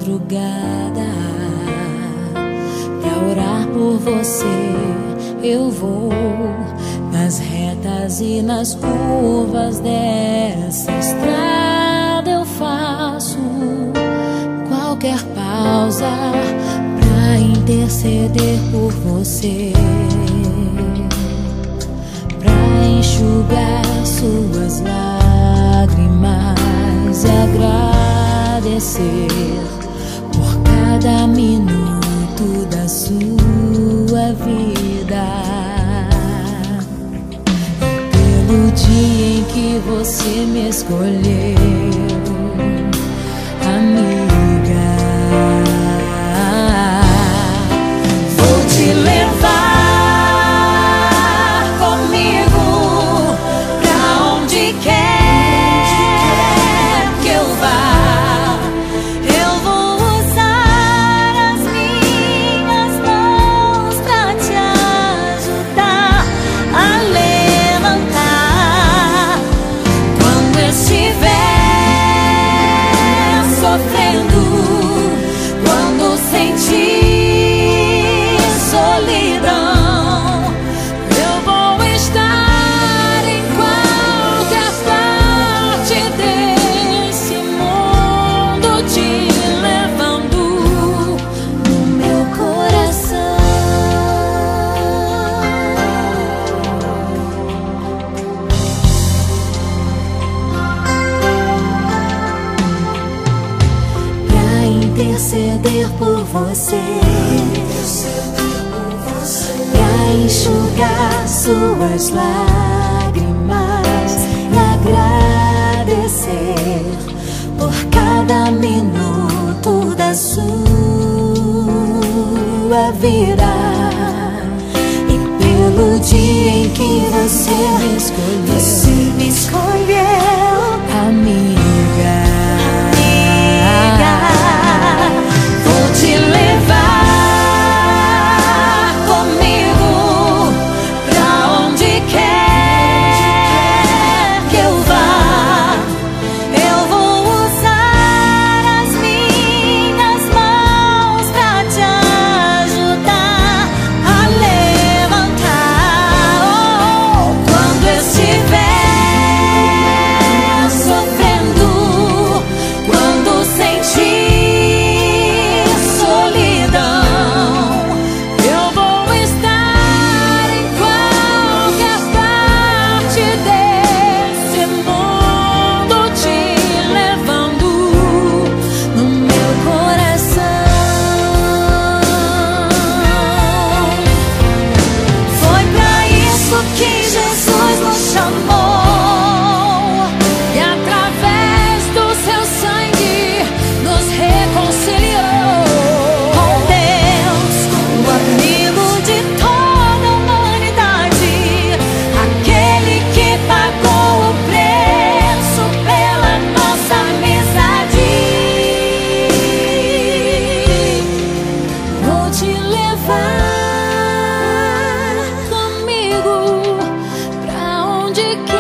madrugada pra orar por você. Eu vou nas retas e nas curvas dessa estrada. Eu faço qualquer pausa pra interceder por você, pra enxugar suas lágrimas e agradecer por cada minuto da sua vida, pelo dia em que você me escolheu, amiga. Vou te levar comigo pra onde quer que eu vá. Eu vou usar as minhas mãos pra te ajudar a levantar quando estiver sofrendo, quando sentir solidão. Eu vou estar em qualquer parte desse mundo, te levando no meu coração. Pra interceder por você, pra enxugar suas lágrimas e agradecer por cada minuto da sua vida, e pelo dia em que você me escolheu, amiga. Vou te levar comigo pra onde quer que eu vá. Eu vou usar as minhas mãos pra te ajudar a levantar. Quando estiver sofrendo, quando sentir solidão, eu vou estar em qualquer parte desse mundo, te levando no meu coração. Foi pra isso que Jesus nos chamou, e através do seu sangue nos reconciliou com Deus, o amigo de toda a humanidade, aquele que pagou o preço pela nossa amizade. Vou te levar comigo pra onde quer